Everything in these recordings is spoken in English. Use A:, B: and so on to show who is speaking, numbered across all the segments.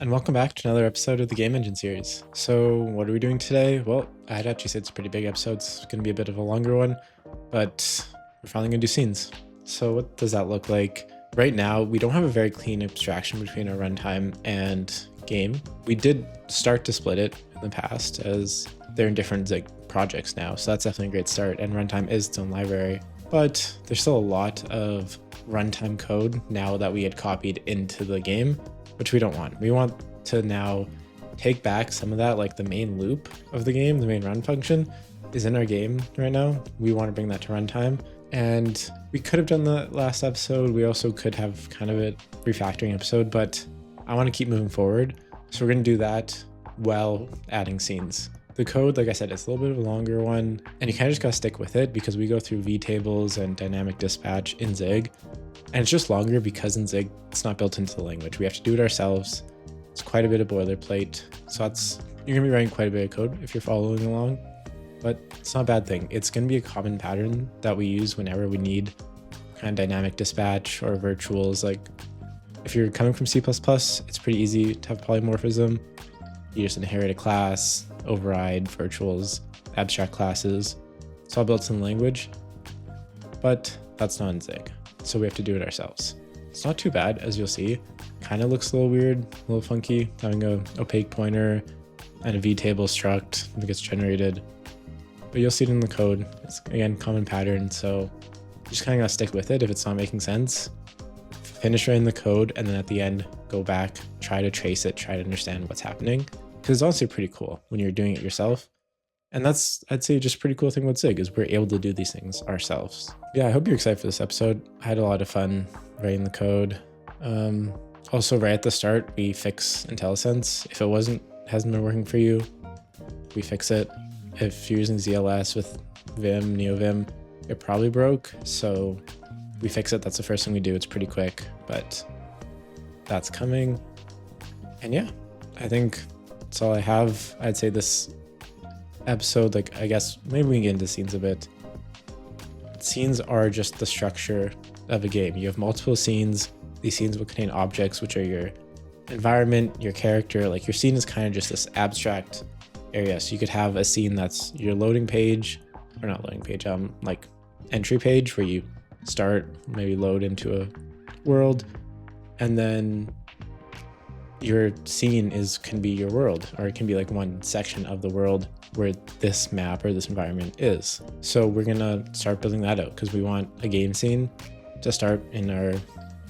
A: and welcome back to another episode of the Game Engine series. So, what are we doing today? Well, I'd actually say it's a pretty big episode. It's going to be a bit of a longer one, but we're finally going to do scenes. So, what does that look like? Right now, we don't have a very clean abstraction between our runtime and game. We did start to split it in the past, as they're in different projects now, so that's definitely a great start. And runtime is its own library, but there's still a lot of runtime code now that we had copied into the game, which we don't want. We want to now take back some of that, like the main loop of the game, the main run function is in our game right now. We want to bring that to runtime. And we could have done that last episode. We also could have kind of a refactoring episode, but I want to keep moving forward. So we're going to do that while adding scenes. The code, like I said, it's a little bit of a longer one, and you kind of just got to stick with it because we go through VTables and dynamic dispatch in Zig. And it's just longer because in Zig, it's not built into the language. We have to do it ourselves. It's quite a bit of boilerplate. So you're gonna be writing quite a bit of code if you're following along, but it's not a bad thing. It's gonna be a common pattern that we use whenever we need kind of dynamic dispatch or virtuals. Like if you're coming from C++, it's pretty easy to have polymorphism. You just inherit a class, override virtuals, abstract classes. It's all built in the language, but that's not in Zig. So we have to do it ourselves. It's not too bad, as you'll see. Kind of looks a little weird, a little funky, having a opaque pointer and a VTable struct that gets generated. But you'll see it in the code. It's, again, common pattern, so you just kind of gotta stick with it if it's not making sense. Finish writing the code, and then at the end, go back, try to trace it, try to understand what's happening. Because it's honestly pretty cool when you're doing it yourself. And that's, I'd say, just a pretty cool thing with Zig is we're able to do these things ourselves. Yeah, I hope you're excited for this episode. I had a lot of fun writing the code. Also, right at the start, we fix Intelisense. If it hasn't been working for you, we fix it. If you're using ZLS with Vim, NeoVim, it probably broke. So we fix it. That's the first thing we do. It's pretty quick, but that's coming. And yeah, I think that's all I have. I'd say this episode, I guess maybe we can get into scenes a bit. Scenes are just the structure of a game. You have multiple scenes. These scenes will contain objects, which are your environment, your character. Your scene is kind of just this abstract area. So you could have a scene that's your loading page, or not loading page, entry page where you start, maybe load into a world, and then your scene can be your world, or it can be one section of the world where this map or this environment is. So we're gonna start building that out because we want a game scene to start in our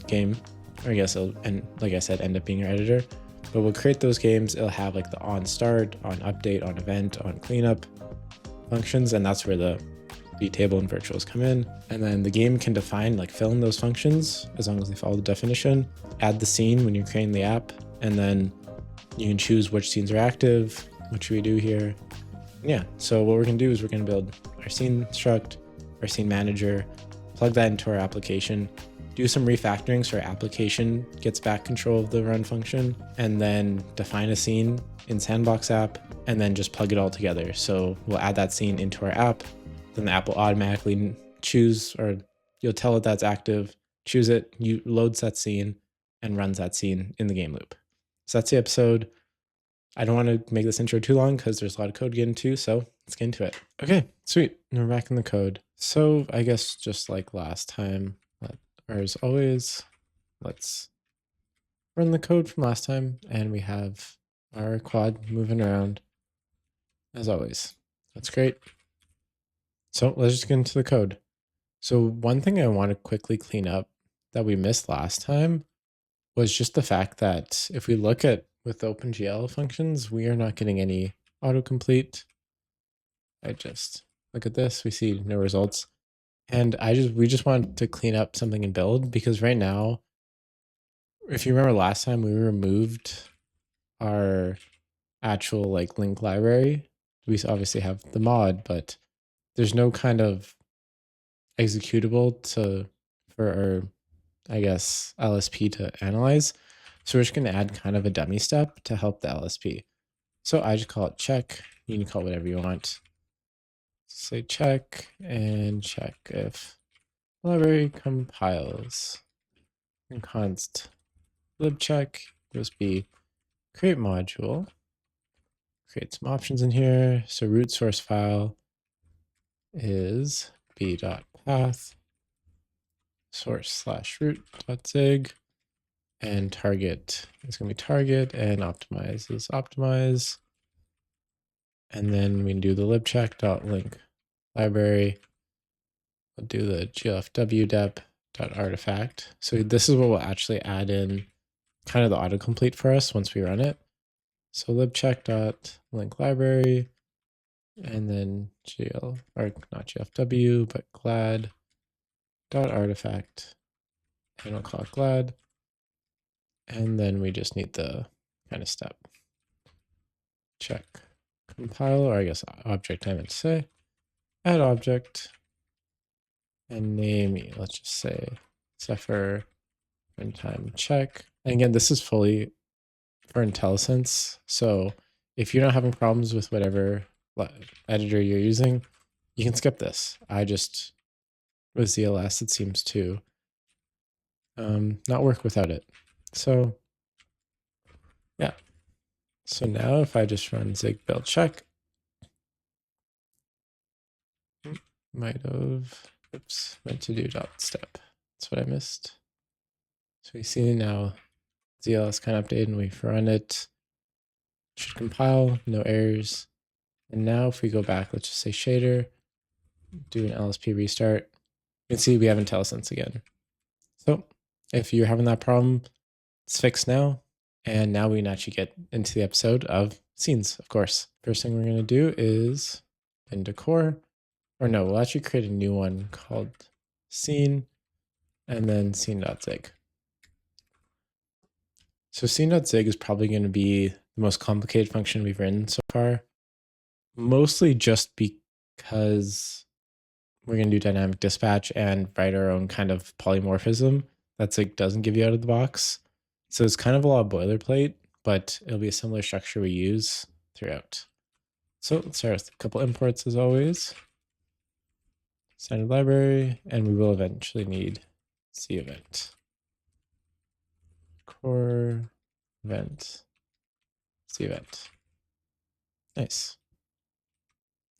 A: game, or I guess and like I said, end up being our editor. But we'll create those games. It'll have the on start, on update, on event, on cleanup functions, and that's where the VTable and virtuals come in. And then the game can define, fill in those functions as long as they follow the definition. Add the scene when you're creating the app, and then you can choose which scenes are active. What should we do here? Yeah, so what we're gonna do is we're gonna build our scene struct, our scene manager, plug that into our application, do some refactoring so our application gets back control of the run function, and then define a scene in Sandbox app, and then just plug it all together. So we'll add that scene into our app, then the app will automatically choose, or you'll tell it that's active, choose it, you loads that scene, and runs that scene in the game loop. So that's the episode. I don't want to make this intro too long because there's a lot of code to get into, so let's get into it. Okay, sweet. We're back in the code. So I guess just like last time, or as always, let's run the code from last time, and we have our quad moving around as always. That's great. So let's just get into the code. So one thing I want to quickly clean up that we missed last time was just the fact that if we look at with OpenGL functions, we are not getting any autocomplete. I just look at this, we see no results. And we just want to clean up something in build, because right now, if you remember last time, we removed our actual link library. We obviously have the mod, but there's no kind of executable for our, I guess, LSP to analyze. So we're just going to add kind of a dummy step to help the LSP. So I just call it check. You can call it whatever you want. Say check, and check if library compiles. And const libcheck just be create module, create some options in here. So root source file is b.path source/root.zig, and target is going to be target, and optimize is optimize. And then we can do the libcheck.link library. We'll do the glfw.dep.artifact. So this is what we'll actually add in kind of the autocomplete for us once we run it. So libcheck.link library, and then or not glfw, but glad.artifact, and we'll call it glad. And then we just need the kind of step. Check compile, or I guess object I meant to say. Add object and name, let's just say Zephyr runtime check. And again, this is fully for Intelisense. So if you're not having problems with whatever editor you're using, you can skip this. I just, with ZLS, it seems to not work without it. So yeah. So now if I just run zig build check, might have, oops, meant to do dot step. That's what I missed. So we see now ZLS kind of updated, and we've run it. Should compile, no errors. And now if we go back, let's just say shader, do an LSP restart, you can see we have Intelisense again. So if you're having that problem, it's fixed now. And now we can actually get into the episode of scenes, of course. First thing we're going to do is in decor, or no, we'll actually create a new one called scene, and then scene.zig. So scene.zig is probably going to be the most complicated function we've written so far, mostly just because we're going to do dynamic dispatch and write our own kind of polymorphism that Zig doesn't give you out of the box. So it's kind of a lot of boilerplate, but it'll be a similar structure we use throughout. So let's start with a couple imports as always. Standard library, and we will eventually need C event. Core event, C event. Nice.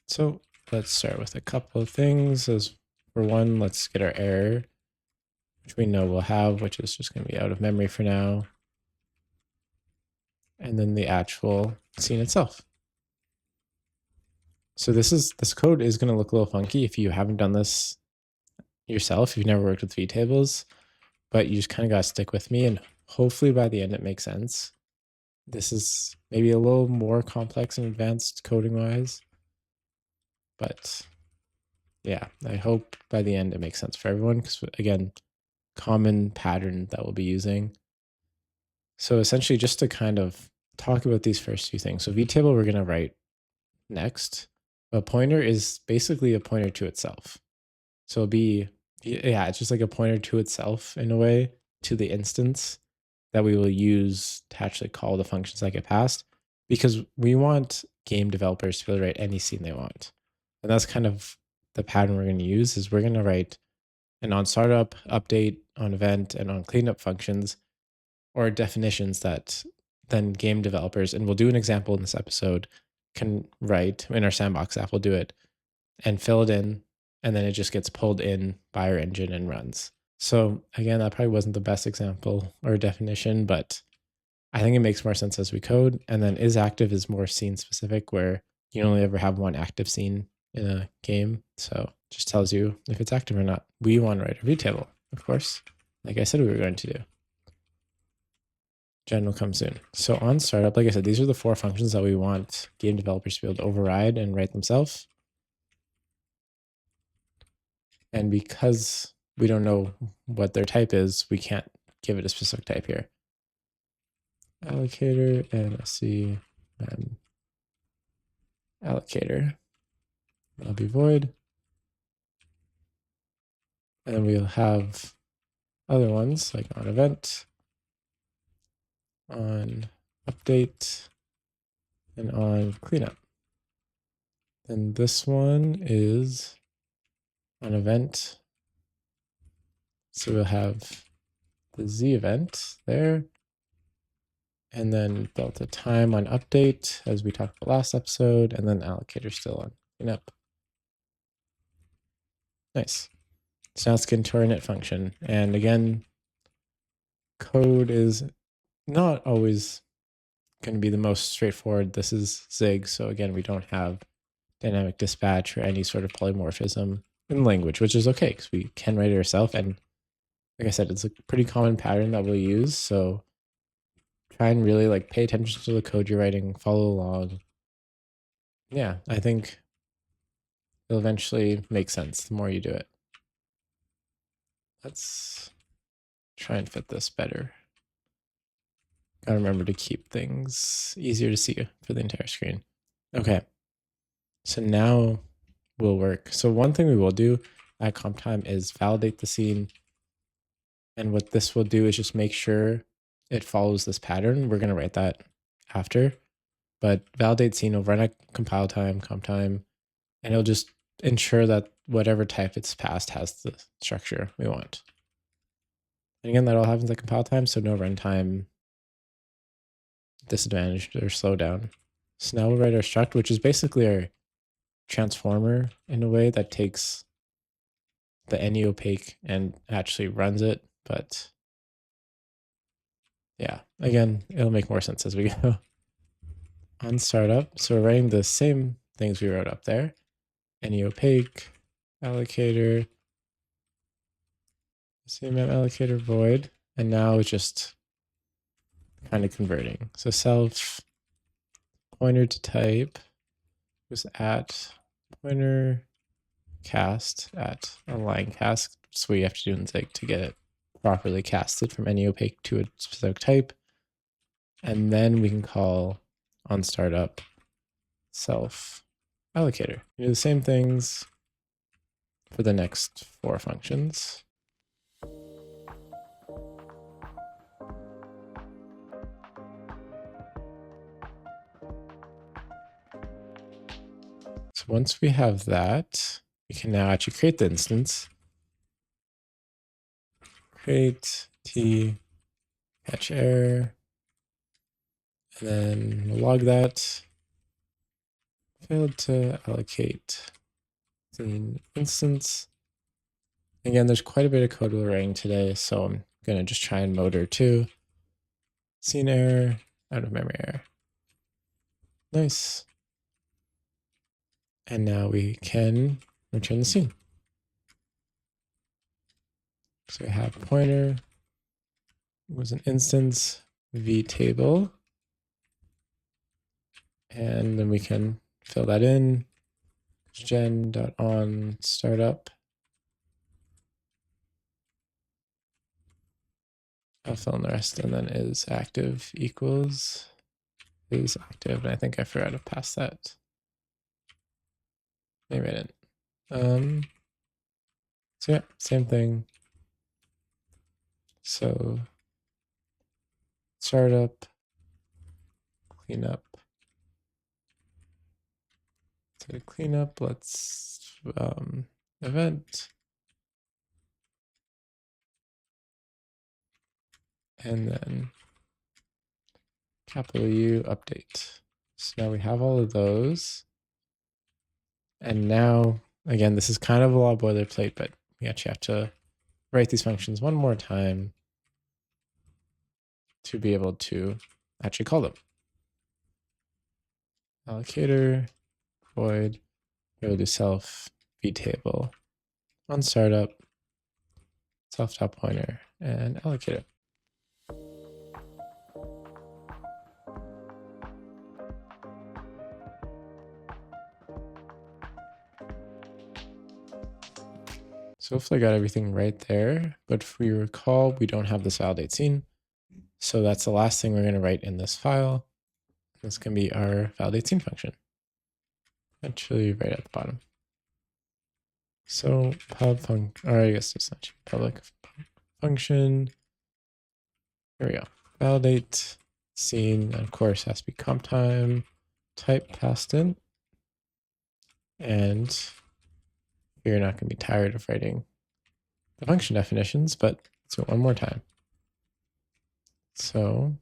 A: So let's start with a couple of things. As for one, let's get our error, which we know we'll have, which is just going to be out of memory for now. And then the actual scene itself. So this code is going to look a little funky if you haven't done this yourself, if you've never worked with VTables, but you just kind of got to stick with me, and hopefully by the end it makes sense. This is maybe a little more complex and advanced coding wise, but yeah, I hope by the end it makes sense for everyone, because again, common pattern that we'll be using. So essentially, just to kind of talk about these first few things. So VTable we're going to write next. A pointer is basically a pointer to itself. So it'll be, yeah, it's just like a pointer to itself in a way, to the instance that we will use to actually call the functions that get passed, because we want game developers to be able to write any scene they want. And that's kind of the pattern we're going to use, is we're going to write an on startup, update, on event, and on cleanup functions, or definitions that then game developers, and we'll do an example in this episode, can write. In our sandbox app, we'll do it and fill it in, and then it just gets pulled in by our engine and runs. So again, that probably wasn't the best example or definition, but I think it makes more sense as we code. And then isActive is more scene specific, where you only ever have one active scene in a game. So it just tells you if it's active or not. We want to write a VTable, of course, like I said we were going to do. Gen will come soon. So on startup, like I said, these are the 4 functions that we want game developers to be able to override and write themselves. And because we don't know what their type is, we can't give it a specific type here. Allocator and SC allocator. That'll be void. And then we'll have other ones like on event, on update, and on cleanup. And this one is on event. So we'll have the Z event there, And then delta time on update, as we talked about last episode, and then allocator still on cleanup. Nice. So now let's get into our init function. And again, code is not always going to be the most straightforward. This is Zig, so again, we don't have dynamic dispatch or any sort of polymorphism in language, which is okay because we can write it ourselves. And like I said, it's a pretty common pattern that we'll use. So try and really like pay attention to the code you're writing, follow along. Yeah, I think it'll eventually make sense the more you do it. Let's try and fit this better. Gotta remember to keep things easier to see for the entire screen. Okay, so now will work. So one thing we will do at comp time is validate the scene. And what this will do is just make sure it follows this pattern. We're gonna write that after, but validate scene will run at compile time, comp time, and it'll just ensure that whatever type it's passed has the structure we want. And again, that all happens at compile time, so no runtime disadvantage or slowdown. So now we'll write our struct, which is basically our transformer in a way that takes the any opaque and actually runs it. But yeah, again, it'll make more sense as we go. On startup, so we're writing the same things we wrote up there. Any opaque, allocator, CMM allocator void, and now it's just kind of converting. So self pointer to type was at pointer cast at a line cast. So we have to do in Zig to get it properly casted from any opaque to a specific type. And then we can call on startup self allocator. We do the same things for the next 4 functions. So once we have that, we can now actually create the instance. Create t catch error, and then we'll log that. Failed to allocate the instance. Again, there's quite a bit of code we're writing today, so I'm gonna just try and motor too. Scene error, out of memory error. Nice. And now we can return the scene. So we have pointer was an instance VTable, and then we can fill that in. Gen.on startup. I'll fill in the rest, and then is active equals is active. And I think I forgot to pass that. Maybe I didn't. So yeah, same thing. So startup, cleanup. To cleanup, let's event. And then capital U update. So now we have all of those. And now, again, this is kind of a lot of boilerplate, but we actually have to write these functions one more time to be able to actually call them. Allocator, void, go to self VTable, on startup, self top pointer, and allocator. So hopefully I got everything right there, but if we recall, we don't have this validate scene. So that's the last thing we're going to write in this file. This can be our validate scene function. Actually, right at the bottom. So pub function, or I guess it's not public function. Here we go. Validate scene, and of course, has to be comp time, type passed in. And you're not going to be tired of writing the function definitions, but let's do it one more time. So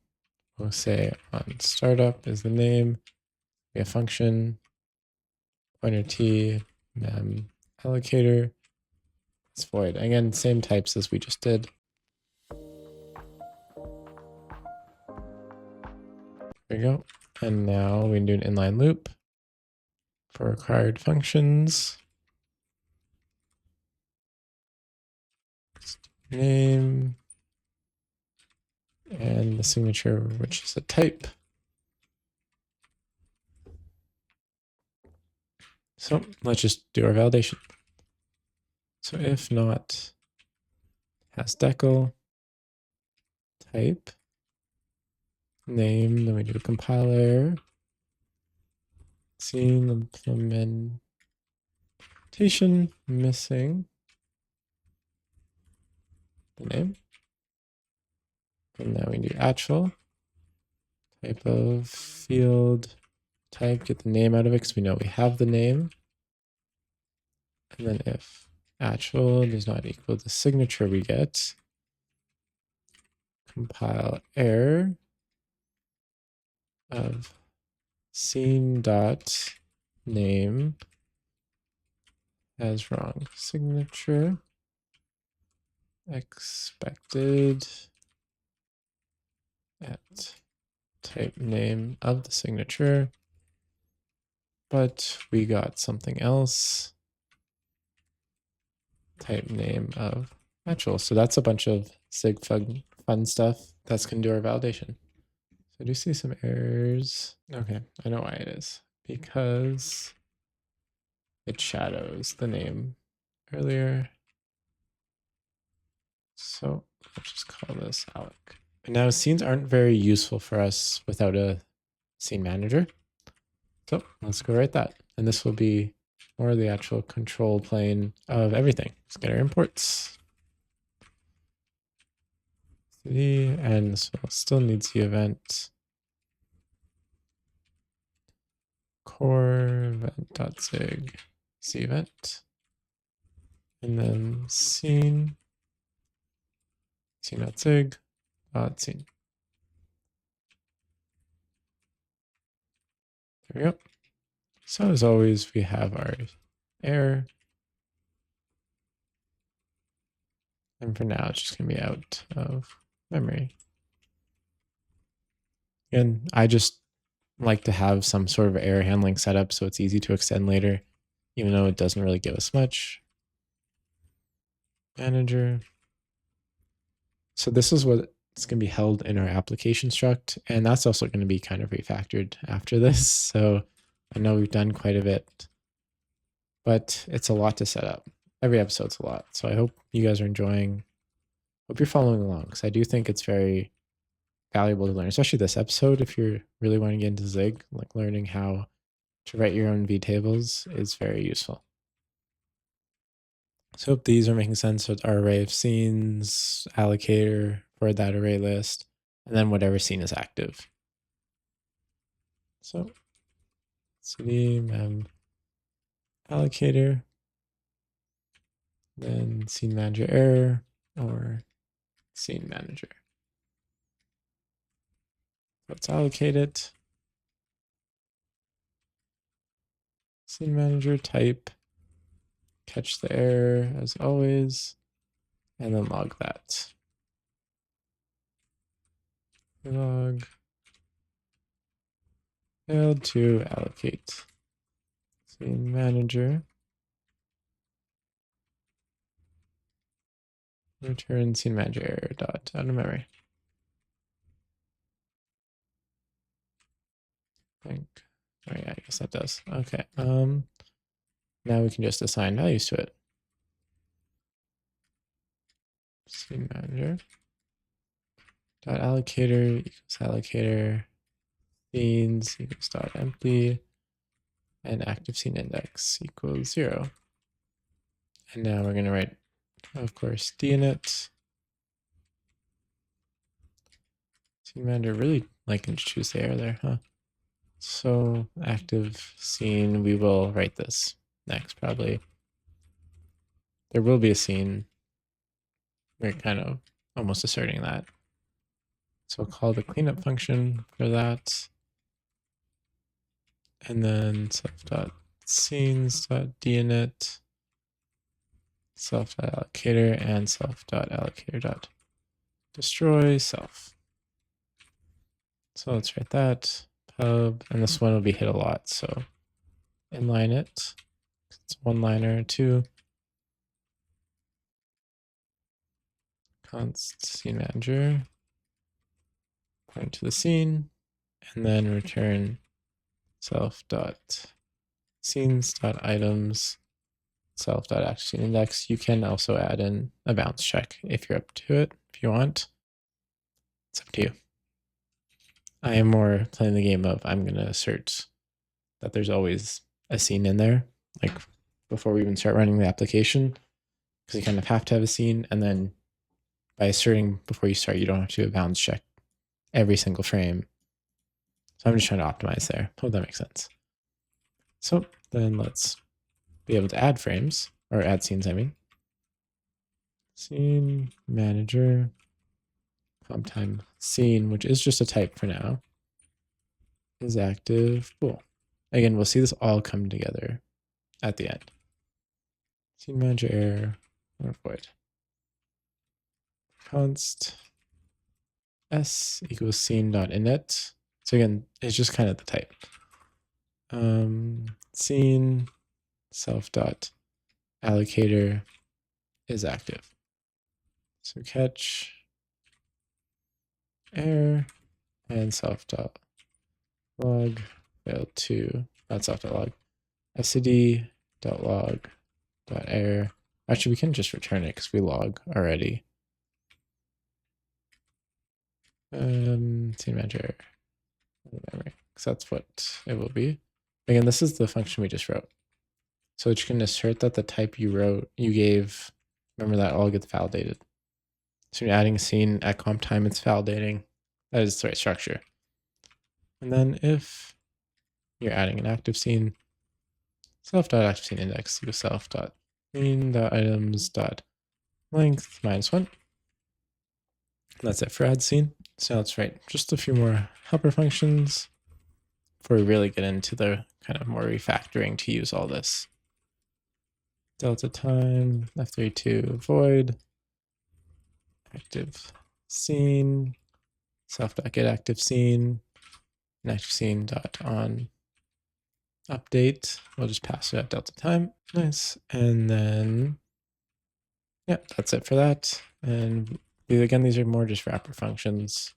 A: we'll say on startup is the name, we have function, pointer t, mem allocator, it's void. Again, same types as we just did. There we go. And now we can do an inline loop for required functions. Name and the signature, which is a type. So let's just do our validation. So if not has decal, type, name, then we do compiler, scene implementation, missing the name. And now we do actual, type of field, type, get the name out of it because we know we have the name. And then if actual does not equal the signature we get, compile error of scene dot name as wrong signature expected at type name of the signature, but we got something else, type name of actual. So that's a bunch of sig fun stuff that's going to do our validation. So I do see some errors. Okay, I know why it is. Because it shadows the name earlier. So let's just call this Alec. And now scenes aren't very useful for us without a scene manager. So let's go write that. And this will be more of the actual control plane of everything. Let's get our imports. And this will still needs the event core event.sig c event. And then scene scene.sig scene. There we go. So as always, we have our error. And for now, it's just going to be out of memory. And I just like to have some sort of error handling setup so it's easy to extend later, even though it doesn't really give us much. Manager. So this is what it's going to be held in our application struct, and that's also going to be kind of refactored after this. So I know we've done quite a bit, but it's a lot to set up. Every episode's a lot. So I hope you guys are enjoying. Hope you're following along, because I do think it's very valuable to learn, especially this episode. If you're really wanting to get into Zig, like learning how to write your own VTables is very useful. So hope these are making sense with our array of scenes, allocator for that array list, and then whatever scene is active. So cd mem allocator, then scene manager error or scene manager. Let's allocate it. Scene manager type, catch the error as always, and then log that. Log failed to allocate. Scene manager. Return scene manager error dot out of memory. I think. Oh yeah, I guess that does. Okay. Now we can just assign values to it. Scene manager dot allocator equals allocator scenes equals dot empty and active scene index equals 0. And now we're going to write, of course, deinit. Scene manager really liking to choose the error there, huh? So active scene, we will write this next probably. There will be a scene. We're kind of almost asserting that. So I'll call the cleanup function for that. And then self.scenes.dinit, self.allocator, and self.allocator.destroy self. So let's write that pub, and this one will be hit a lot. So inline it. It's one liner, 2. Const scene manager, point to the scene, and then return self.scenes.items, self.actionIndex. You can also add in a bounce check if you're up to it, if you want. It's up to you. I am more playing the game of I'm going to assert that there's always a scene in there, like before we even start running the application, because you kind of have to have a scene, and then by asserting before you start, you don't have to do a bounds check every single frame. So I'm just trying to optimize there. Hope that makes sense. So then let's be able to add frames, or add scenes, I mean. Scene manager, comp time scene, which is just a type for now, is active. Cool. Again, we'll see this all come together at the end. Scene manager error, or void. Const s equals scene.init. So again, it's just kind of the type. Scene self.allocator is active. So catch error and self.log failed to, not self.log, std.log.error. Actually, we can just return it because we log already. Scene manager memory, because that's what it will be. Again, this is the function we just wrote. So you can assert that the type you gave, remember that all gets validated. So you're adding a scene at comp time, it's validating. That is the right structure. And then if you're adding an active scene, self.activeSceneIndex equals self.main.items.length -1. That's it for add scene. So now let's write just a few more helper functions before we really get into the kind of more refactoring to use all this. Delta time, F32 void, active scene, self.get active scene, and active scene dot on update. We'll just pass it at delta time. Nice. And then, yeah, that's it for that. And again, these are more just wrapper functions.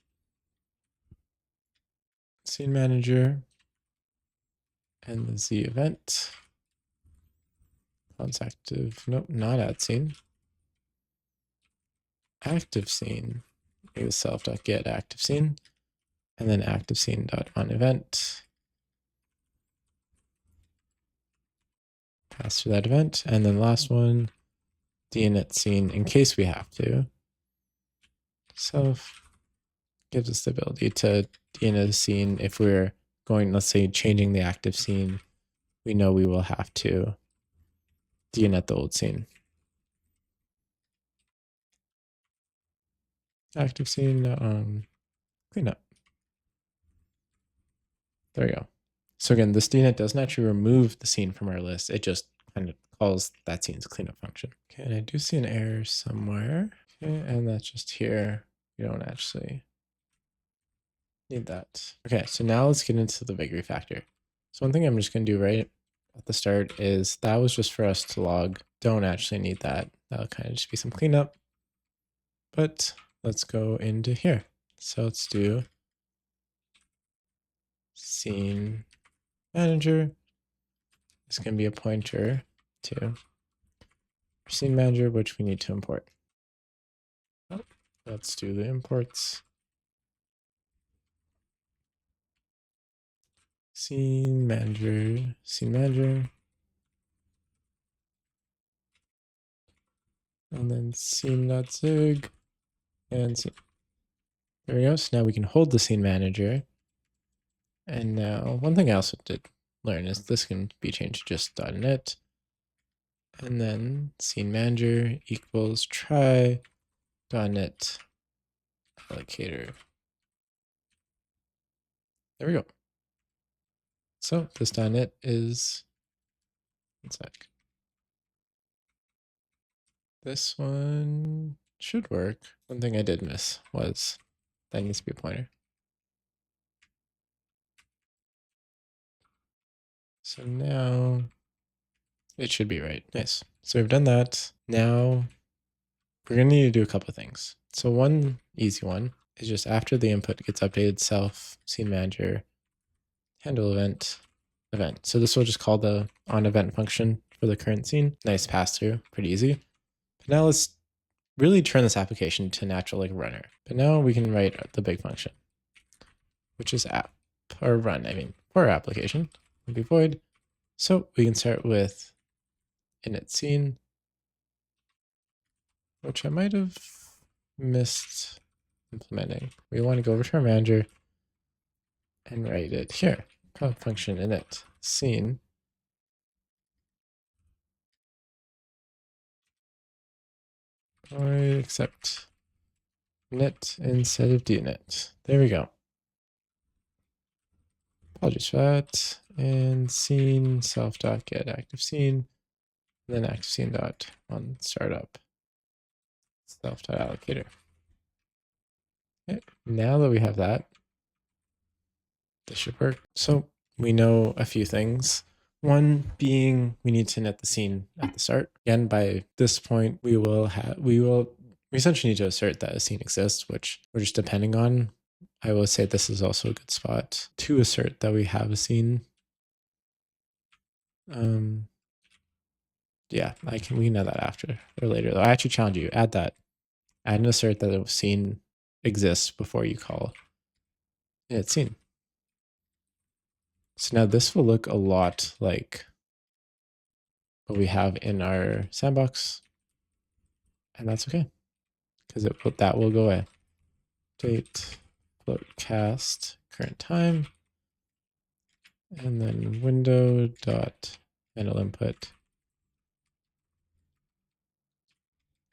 A: Scene manager and the Z event. Fonts active, nope, not add scene. Active scene is self.get active scene, and then active scene dot on event. Pass through that event, and then last one, dinit scene in case we have to. Self gives us the ability to dinit a scene if we're going, let's say, changing the active scene. We know we will have to dinit the old scene. Active scene cleanup. There we go. So again, this dinit doesn't actually remove the scene from our list. It just kind of calls that scene's cleanup function. Okay, and I do see an error somewhere. Okay, and that's just here. You don't actually need that. Okay, so now let's get into the big refactor. So one thing I'm just going to do right at the start is that was just for us to log. Don't actually need that. That'll kind of just be some cleanup. But let's go into here. So let's do scene manager. This can be a pointer to scene manager, which we need to import. Oh, let's do the imports. Scene manager, and then scene.zig and scene. There we go. So now we can hold the scene manager. And now one thing I also did learn is this can be changed to just .init. And then scene manager equals try .init allocator There we go. So this .NET is, one sec. This one should work. One thing I did miss was that needs to be a pointer. So now it should be right. Nice. So we've done that. Now we're going to need to do a couple of things. So one easy one is just after the input gets updated, self, scene manager, handle event, event. So this will just call the on event function for the current scene. Nice pass through, pretty easy. But now let's really turn this application to natural like runner. But now we can write the big function, which is app or run, I mean, for our application will be void. So we can start with init scene, which I might have missed implementing. We want to go over to our manager and write it here. Cloud function init scene. Or accept init instead of dnit. There we go. Apologies for that. And scene self.get active scene. And then active scene dot on startup self.allocator. Okay. Now that we have that, this should work. So we know a few things. One being we need to net the scene at the start. Again, by this point, we essentially need to assert that a scene exists, which we're just depending on. I will say this is also a good spot to assert that we have a scene. Yeah, we can know that after or later though. I actually challenge you, add that. Add an assert that a scene exists before you call it scene. So now this will look a lot like what we have in our sandbox, and that's okay because that will go away. Date float cast current time, and then window dot handle input,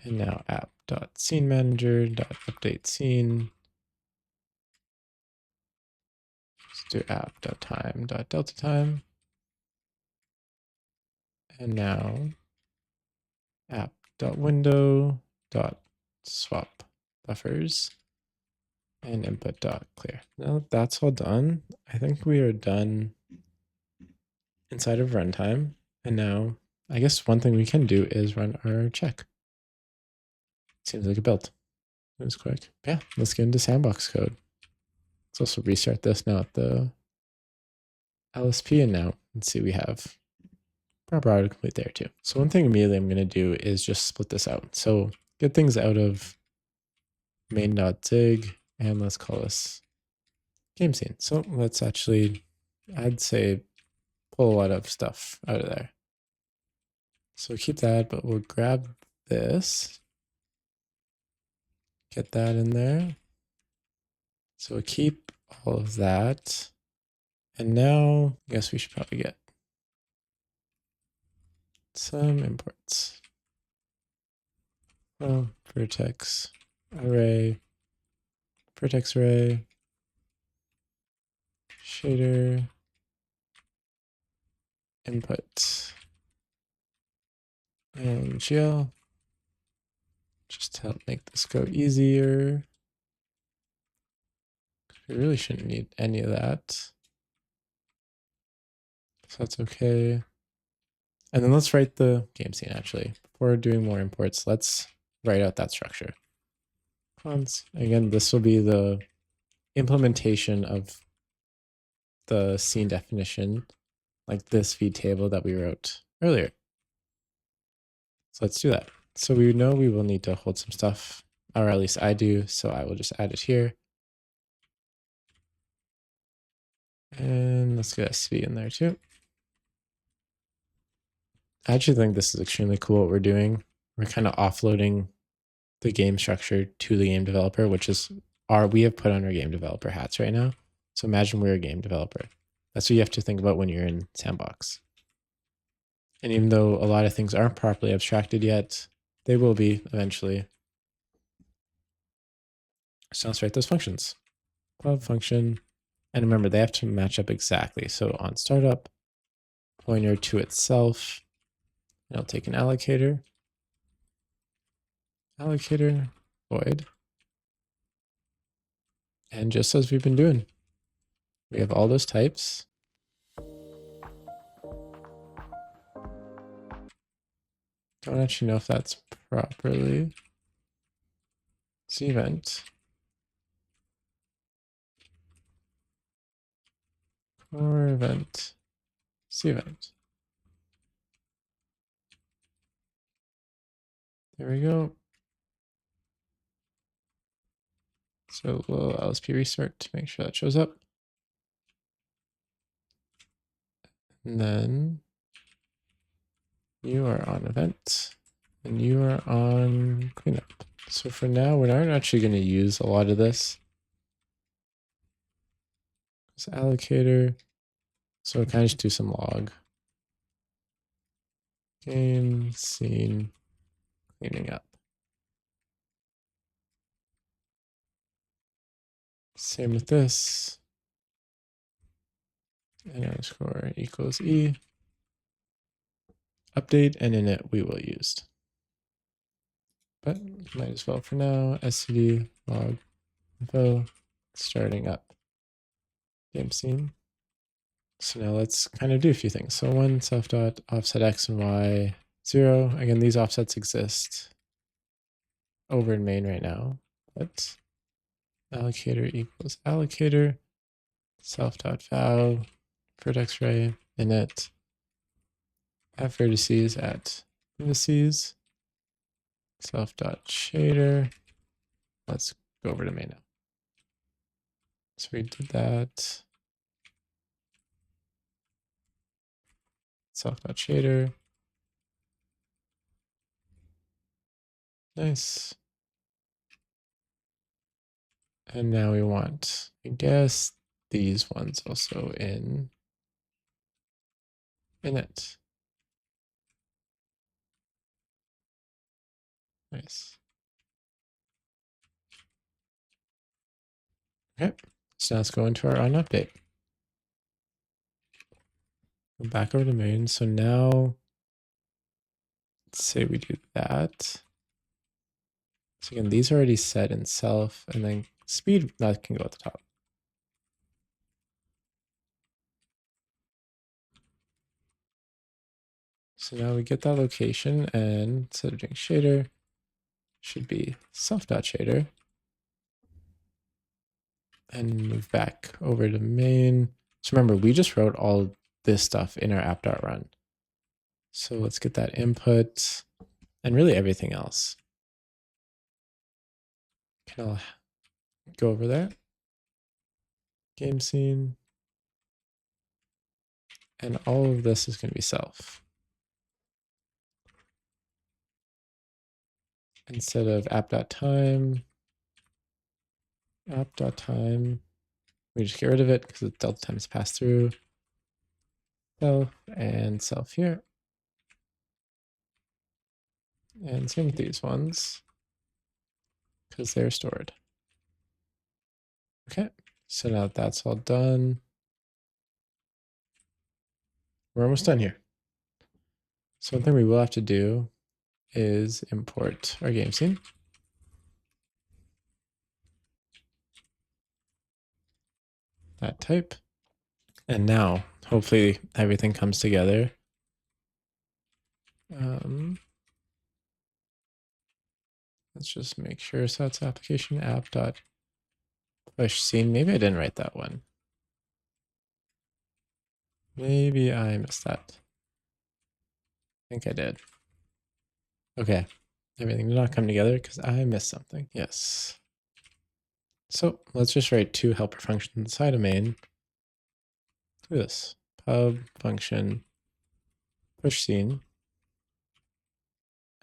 A: and now app dot scene manager dot update scene. Let's do app dot time dot delta time, and now app dot window dot swap buffers and input dot clear. Now that's all done. I think we are done inside of runtime. And now I guess one thing we can do is run our check. Seems like a build. It was quick. Yeah, let's get into sandbox code. Let's also restart this now at the LSP, and now let's see we have proper autocomplete there too. So one thing immediately I'm going to do is just split this out. So get things out of main.zig, and let's call this game scene. So let's actually, I'd say, pull a lot of stuff out of there. So keep that, but we'll grab this, get that in there. So we'll keep all of that. And now I guess we should probably get some imports. Well, vertex array, shader, input, and GL, just to help make this go easier. We really shouldn't need any of that. So that's okay. And then let's write the game scene actually. Before doing more imports, let's write out that structure. Again, this will be the implementation of the scene definition, like this VTable that we wrote earlier. So let's do that. So we know we will need to hold some stuff, or at least I do, so I will just add it here. And let's get SV in there too. I actually think this is extremely cool what we're doing. We're kind of offloading the game structure to the game developer, which is we have put on our game developer hats right now. So imagine we're a game developer. That's what you have to think about when you're in Sandbox. And even though a lot of things aren't properly abstracted yet, they will be eventually. So let's write those functions. Cloud function And remember, they have to match up exactly. So on startup, pointer to itself, and I'll take an allocator, void. And just as we've been doing, we have all those types. Don't actually know if that's properly. C event. Core event. C event. There we go. So we'll LSP restart to make sure that shows up. And then you are on event and you are on cleanup. So for now, we're not actually going to use a lot of this. It's allocator. So we'll kind of just do some log. Game, scene, cleaning up. Same with this. And underscore equals E. Update and init we will use. But might as well for now. SCD log info starting up. Game scene. So now let's kind of do a few things. So one self dot offset X and Y 0. Again, these offsets exist over in main right now. But allocator equals allocator. Self dot val vertex array init. Have vertices at indices. Self dot shader. Let's go over to main now. So we did that. Self.shader. Nice. And now we want, I guess, these ones also in it. Nice. Okay, so now let's go into our on update. Go back over to main. So now, let's say we do that. So again, these are already set in self, and then speed, that can go at the top. So now we get that location, and instead of doing shader, should be self.shader. And move back over to main. So remember, we just wrote all this stuff in our app.run. So let's get that input and really everything else. Okay, I'll go over there. Game scene. And all of this is going to be self. Instead of app.time, we just get rid of it because the delta time is passed through. Self and self here. And same with these ones because they're stored. Okay, so now that that's all done, we're almost done here. So one thing we will have to do is import our game scene. That type. And now, hopefully everything comes together. Let's just make sure. So that's application app dot push scene. Maybe I didn't write that one. Maybe I missed that. I think I did. Okay. Everything did not come together because I missed something. Yes. So let's just write two helper functions inside of main. Do this. Pub function push scene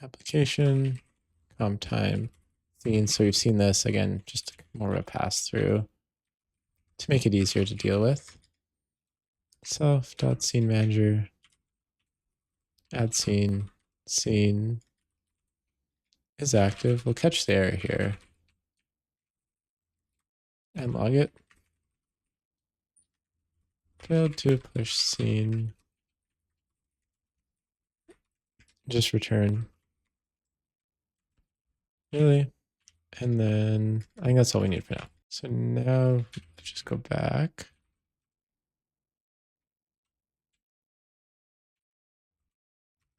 A: application comp time scene. So we've seen this again, just more of a pass through to make it easier to deal with. Self.scene manager add scene is active. We'll catch the error here and log it. failed to push scene. Just return. Really? And then I think that's all we need for now. So now let's just go back.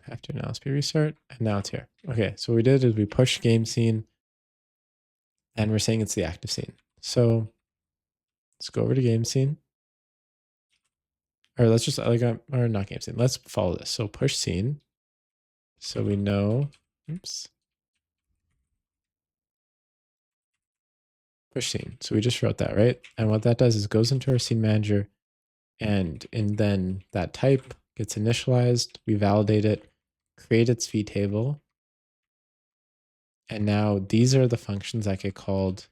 A: After an LSP restart, and now it's here. Okay, so what we did is we pushed game scene, and we're saying it's the active scene. So let's go over to game scene. Or let's just, or not game scene. Let's follow this. So push scene. So we know, oops. Push scene. So we just wrote that, right? And what that does is goes into our scene manager, and then that type gets initialized. We validate it, create its VTable. And now these are the functions that get called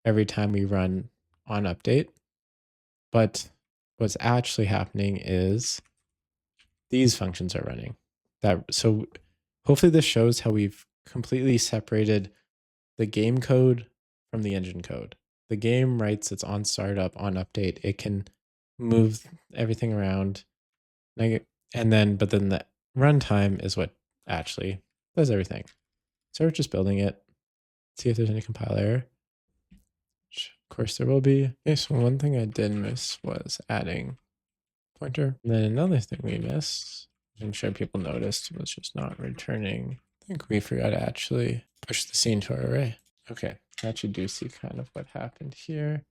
A: every time we run on update. But what's actually happening is these functions are running. So hopefully this shows how we've completely separated the game code from the engine code. The game writes its on startup, on update. It can move everything around. But then the runtime is what actually does everything. So we're just building it. See if there's any compile error. Which of course there will be. Okay, so one thing I did miss was adding pointer. And then another thing we missed, I'm sure people noticed, was just not returning. I think we forgot to actually push the scene to our array. Okay, actually do see kind of what happened here.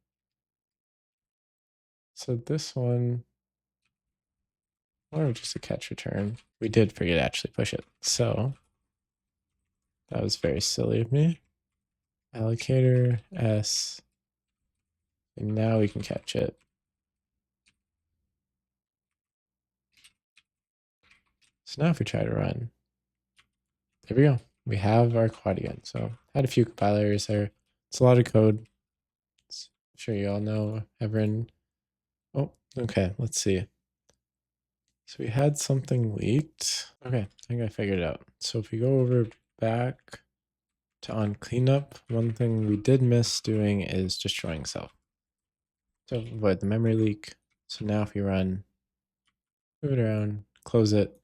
A: So this one, or just a catch return, we did forget to actually push it. So that was very silly of me. Allocator S, and now we can catch it. So now if we try to run, there we go. We have our quad again. So had a few compilers there. It's a lot of code. I'm sure you all know everyone. Oh, okay. Let's see. So we had something leaked. Okay, I think I figured it out. So if we go over back to on cleanup, one thing we did miss doing is destroying self. So avoid the memory leak. So now if we run, move it around, close it,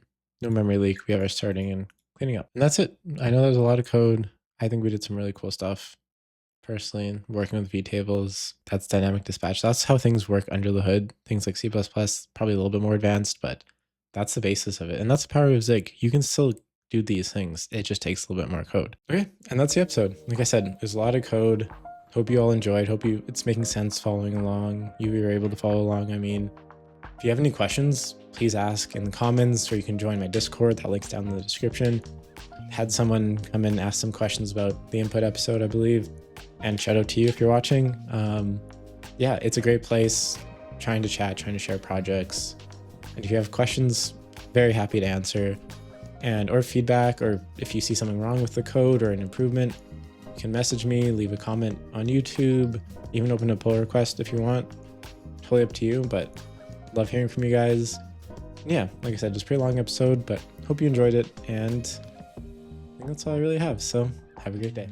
A: no memory leak, we have our starting and cleaning up. And that's it. I know there's a lot of code. I think we did some really cool stuff. Personally, working with VTables, that's dynamic dispatch. That's how things work under the hood. Things like C++, probably a little bit more advanced, but that's the basis of it. And that's the power of Zig. You can still do these things. It just takes a little bit more code. Okay, and that's the episode. Like I said, there's a lot of code. Hope you all enjoyed. Hope it's making sense following along. You were able to follow along. I mean, if you have any questions, please ask in the comments, or you can join my Discord. That link's down in the description. Had someone come in and ask some questions about the input episode, I believe. And shout out to you if you're watching. Yeah, it's a great place. Trying to chat, trying to share projects. And if you have questions, very happy to answer. Or feedback, or if you see something wrong with the code or an improvement, you can message me, leave a comment on YouTube, even open a pull request if you want. Totally up to you, but love hearing from you guys. And yeah, like I said, just a pretty long episode, but hope you enjoyed it. And I think that's all I really have. So have a great day.